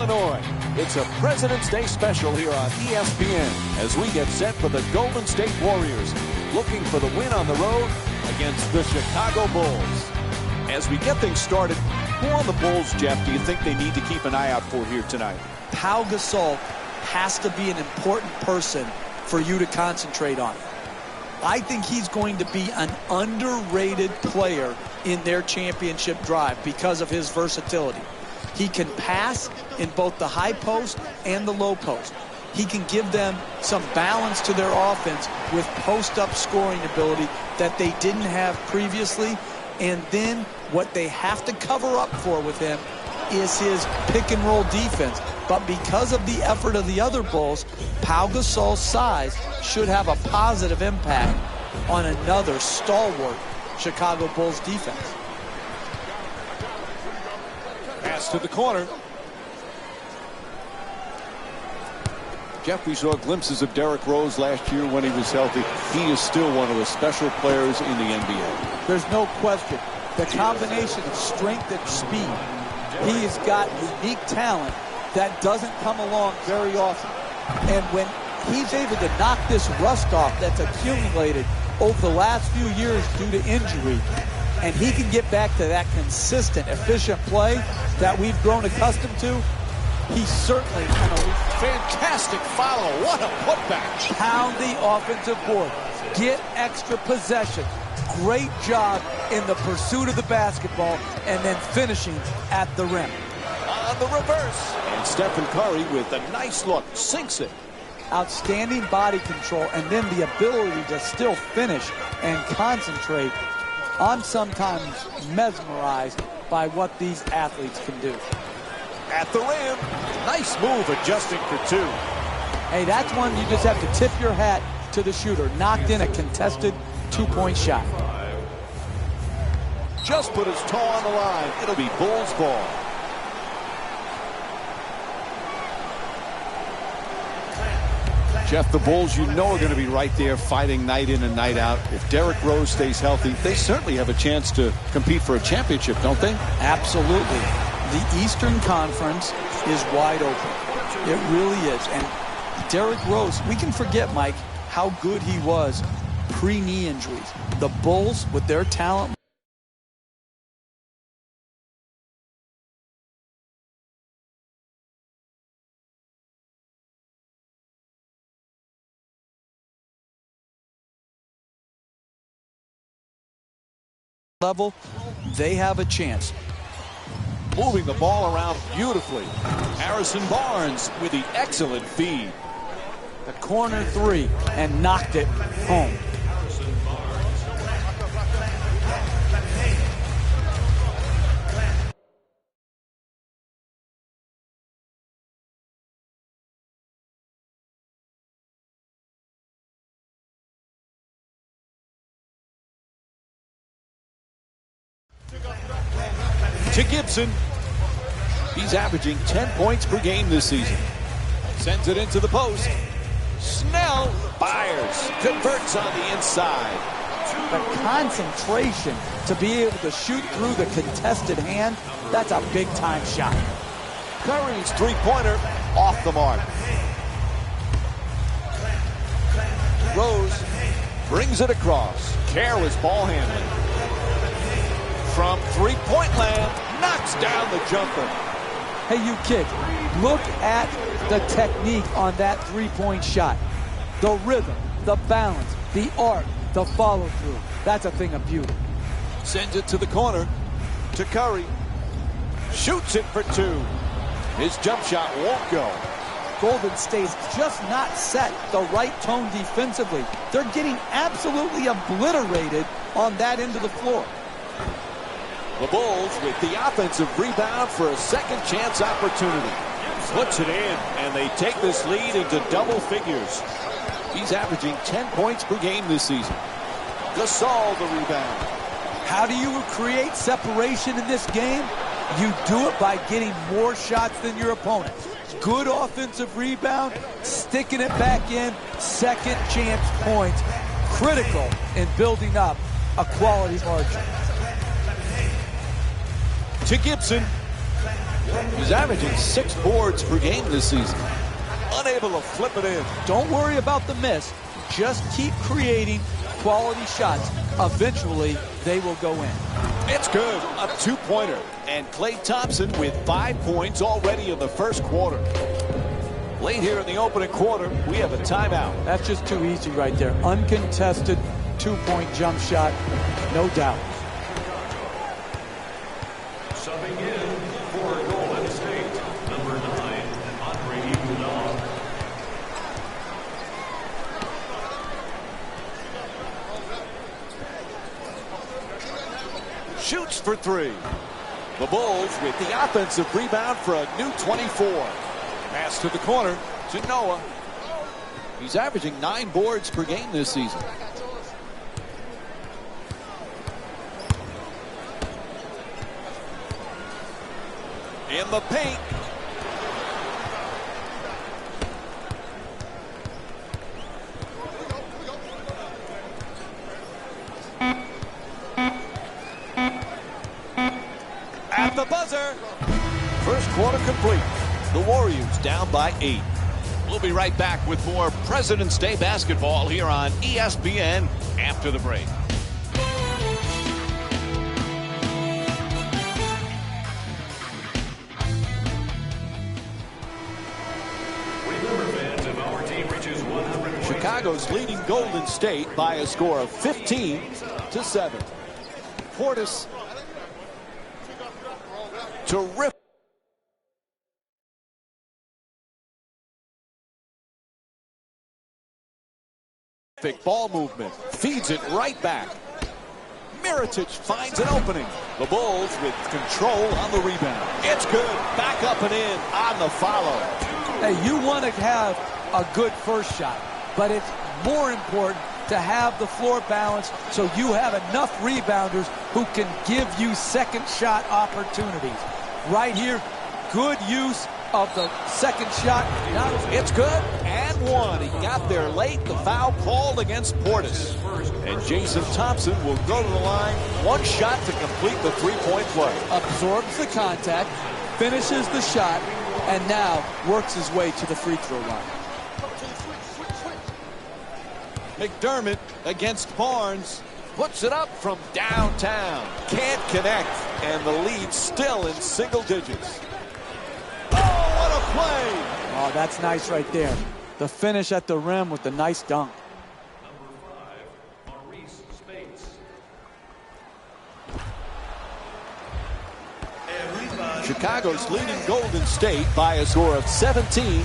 Illinois. It's a President's Day special here on ESPN as we get set for the Golden State Warriors, looking for the win on the road against the Chicago Bulls. As we get things started, who on the Bulls, Jeff, do you think they need to keep an eye out for here tonight? Pau Gasol has to be an important person for you to concentrate on. I think he's going to be an underrated player in their championship drive because of his versatility. He can pass in both the high post and the low post. He can give them some balance to their offense with post-up scoring ability that they didn't have previously. And then what they have to cover up for with him is his pick-and-roll defense. But because of the effort of the other Bulls, Pau Gasol's size should have a positive impact on another stalwart Chicago Bulls defense. Pass to the corner. Jeff, we saw glimpses of Derrick Rose last year when he was healthy. He is still one of the special players in the NBA. There's no question. The combination of strength and speed. He has got unique talent that doesn't come along very often. And when he's able to knock this rust off that's accumulated over the last few years due to injury, and he can get back to that consistent, efficient play that we've grown accustomed to, he's certainly going to... Fantastic follow. What a putback. Pound the offensive board. Get extra possession. Great job in the pursuit of the basketball and then finishing at the rim. On the reverse. And Stephen Curry with a nice look. Sinks it. Outstanding body control and then the ability to still finish and concentrate. I'm sometimes mesmerized by what these athletes can do. At the rim. Nice move adjusting for two. Hey, that's one you just have to tip your hat to the shooter. Knocked in a contested two-point shot. Just put his toe on the line. It'll be Bulls ball. Jeff, the Bulls, you know, are going to be right there fighting night in and night out. If Derrick Rose stays healthy, they certainly have a chance to compete for a championship, don't they? Absolutely. The Eastern Conference is wide open. It really is. And Derrick Rose, we can forget, Mike, how good he was pre-knee injuries. The Bulls, with their talent, level, they have a chance. Moving the ball around beautifully. Harrison Barnes with the excellent feed. The corner three and knocked it home. To Gibson. He's averaging 10 points per game this season. Sends it into the post. Snell fires. Converts on the inside. The concentration to be able to shoot through the contested hand, that's a big-time shot. Curry's three-pointer off the mark. Rose brings it across. Careless ball handling. From three-point land, knocks down the jumper. Hey, you kid, look at the technique on that three-point shot. The rhythm, the balance, the art, the follow-through. That's a thing of beauty. Sends it to the corner to Curry. Shoots it for two. His jump shot won't go. Golden State's just not set the right tone defensively. They're getting absolutely obliterated on that end of the floor. The Bulls with the offensive rebound for a second chance opportunity. Puts it in, and they take this lead into double figures. He's averaging 10 points per game this season. Gasol the rebound. How do you create separation in this game? You do it by getting more shots than your opponent. Good offensive rebound, sticking it back in, second chance points. Critical in building up a quality margin. To Gibson. He's averaging 6 boards per game this season. Unable to flip it in. Don't worry about the miss. Just keep creating quality shots. Eventually, they will go in. It's good. A 2-pointer. And Klay Thompson with 5 points already in the first quarter. Late here in the opening quarter, we have a timeout. That's just too easy right there. Uncontested 2-point jump shot. No doubt. Subbing in for Golden State, number 9, Andre Iguodala. Shoots for 3. The Bulls with the offensive rebound for a new 24. Pass to the corner to Noah. He's averaging 9 boards per game this season. In the paint. At the buzzer. First quarter complete. The Warriors down by 8. We'll be right back with more President's Day basketball here on ESPN after the break. Chicago's leading Golden State by a score of 15-7. Portis. Terrific. Ball movement. Feeds it right back. Mirotic finds an opening. The Bulls with control on the rebound. It's good. Back up and in on the follow. Hey, you want to have a good first shot, but it's more important to have the floor balance so you have enough rebounders who can give you second shot opportunities. Right here, good use of the second shot. It's good and one. He got there late. The foul called against Portis. And Jason Thompson will go to the line. One shot to complete the three-point play. Absorbs the contact, finishes the shot, and now works his way to the free throw line. McDermott against Barnes. Puts it up from downtown. Can't connect. And the lead still in single digits. Oh, what a play! Oh, that's nice right there. The finish at the rim with the nice dunk. Number 5, Maurice Spates. Chicago's leading Golden State by a score of 17-11.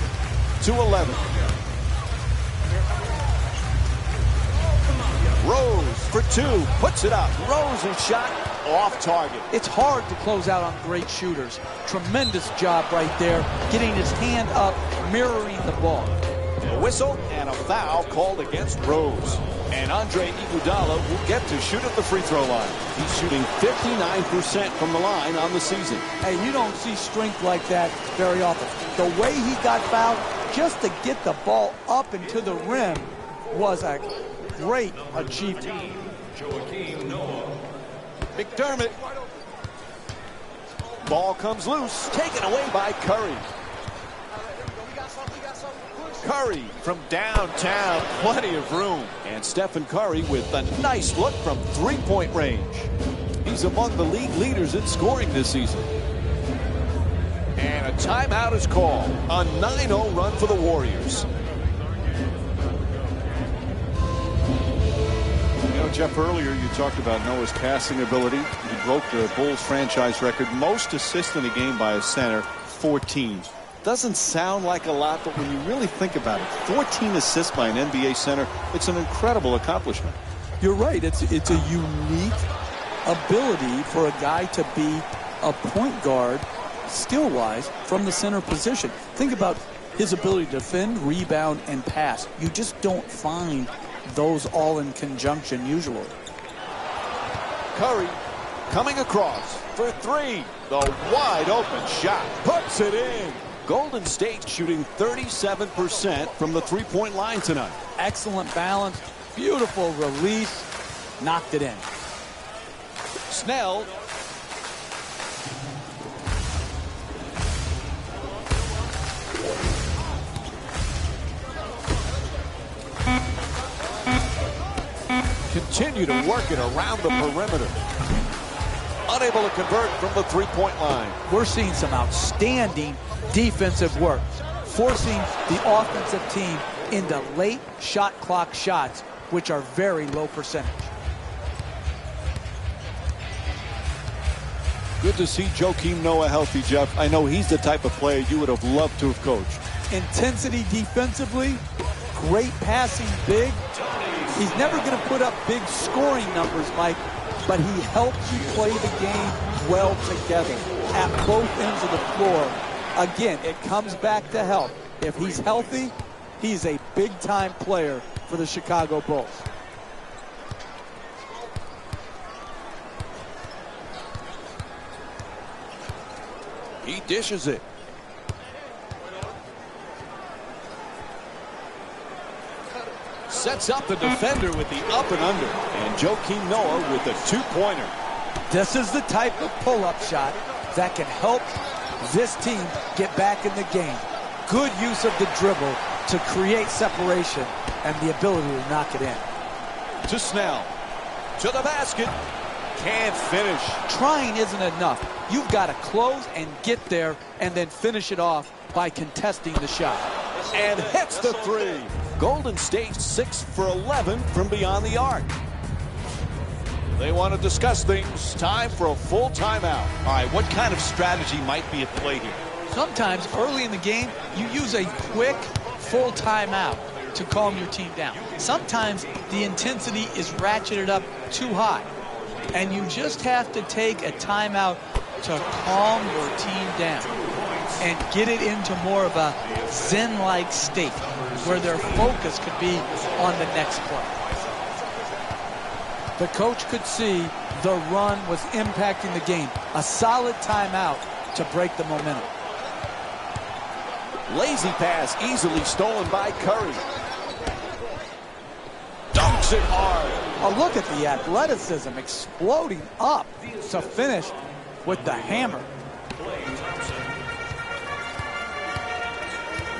Rose for 2, puts it up. Rose's shot off target. It's hard to close out on great shooters. Tremendous job right there, getting his hand up, mirroring the ball. A whistle and a foul called against Rose. And Andre Iguodala will get to shoot at the free throw line. He's shooting 59% from the line on the season. Hey, you don't see strength like that very often. The way he got fouled, just to get the ball up and to the rim, was a great achievement. Joakim Noah. McDermott. Ball comes loose, taken away by Curry. Curry from downtown, plenty of room. And Stephen Curry with a nice look from three-point range. He's among the league leaders in scoring this season. And a timeout is called. A 9-0 run for the Warriors. You know, Jeff, earlier you talked about Noah's passing ability. He broke the Bulls franchise record. Most assists in a game by a center, 14. Doesn't sound like a lot, but when you really think about it, 14 assists by an NBA center, it's an incredible accomplishment. You're right. It's a unique ability for a guy to be a point guard, skill-wise, from the center position. Think about his ability to defend, rebound, and pass. You just don't find those all in conjunction usually. Curry coming across for 3. The wide open shot. Puts it in. Golden State shooting 37% from the three-point line tonight. Excellent balance. Beautiful release. Knocked it in. Snell. continue to work it around the perimeter. Unable to convert from the three-point line. We're seeing some outstanding defensive work, forcing the offensive team into late shot clock shots, which are very low percentage. Good to see Joakim Noah healthy, Jeff. I know he's the type of player you would have loved to have coached. Intensity defensively, great passing big. He's never going to put up big scoring numbers, Mike, but he helps you play the game well together at both ends of the floor. Again, it comes back to health. If he's healthy, he's a big-time player for the Chicago Bulls. He dishes it. Sets up the defender with the up and under. And Joakim Noah with the two-pointer. This is the type of pull-up shot that can help this team get back in the game. Good use of the dribble to create separation and the ability to knock it in. To Snell. To the basket. Can't finish. Trying isn't enough. You've got to close and get there and then finish it off by contesting the shot. And hits the three. Golden State 6 for 11 from beyond the arc. They want to discuss things. Time for a full timeout. All right, what kind of strategy might be at play here? Sometimes early in the game, you use a quick full timeout to calm your team down. Sometimes the intensity is ratcheted up too high, and you just have to take a timeout to calm your team down and get it into more of a zen-like state where their focus could be on the next play. The coach could see the run was impacting the game. A solid timeout to break the momentum. Lazy pass easily stolen by Curry. Dunks it hard. Oh, look at the athleticism exploding up to finish with the hammer.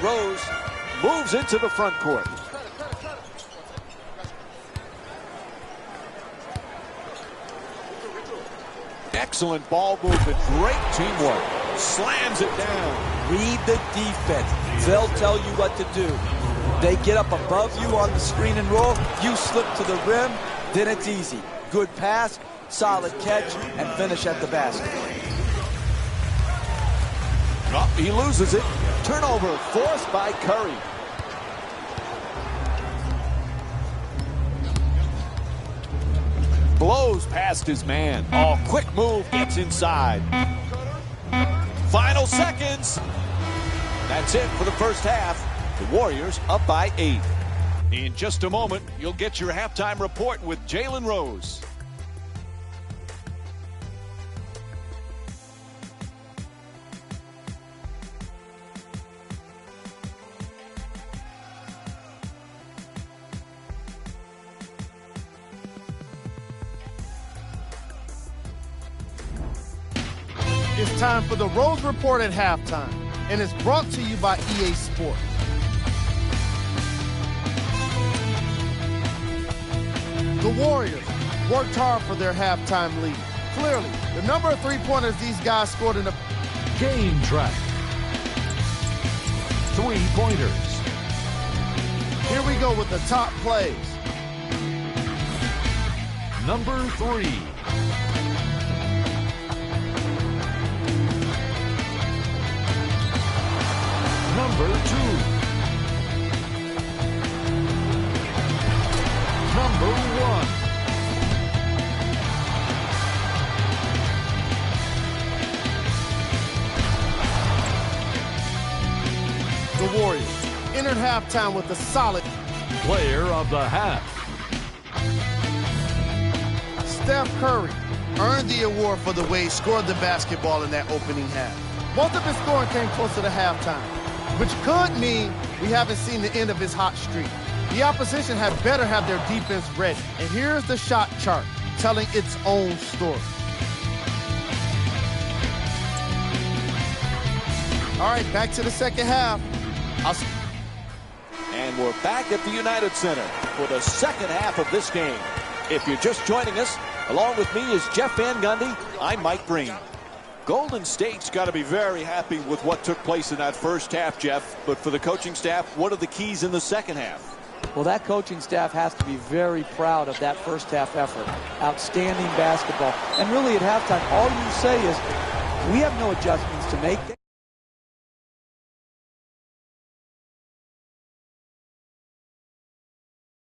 Rose moves into the front court. Excellent ball movement, great teamwork. Slams it down. Read the defense. They'll tell you what to do. They get up above you on the screen and roll. You slip to the rim, then it's easy. Good pass, solid catch, and finish at the basket. Oh, he loses it. Turnover forced by Curry. Blows past his man. Oh, quick move, gets inside. Final seconds. That's it for the first half. The Warriors up by 8. In just a moment, you'll get your halftime report with Jalen Rose. It's time for the Rose Report at halftime, and it's brought to you by EA Sports. The Warriors worked hard for their halftime lead. Clearly, the number of three-pointers these guys scored in the Game track. 3-pointers. Here we go with the top plays. Number 3. Number 2. Number 1. The Warriors entered halftime with a solid Player of the half. Steph Curry earned the award for the way he scored the basketball in that opening half. Most of his scoring came close to the halftime, which could mean we haven't seen the end of his hot streak. The opposition had better have their defense ready. And here's the shot chart telling its own story. All right, back to the second half. And we're back at the United Center for the second half of this game. If you're just joining us, along with me is Jeff Van Gundy. I'm Mike Breen. Golden State's got to be very happy with what took place in that first half, Jeff. But for the coaching staff, what are the keys in the second half? Well, that coaching staff has to be very proud of that first half effort. Outstanding basketball. And really at halftime, all you say is, we have no adjustments to make.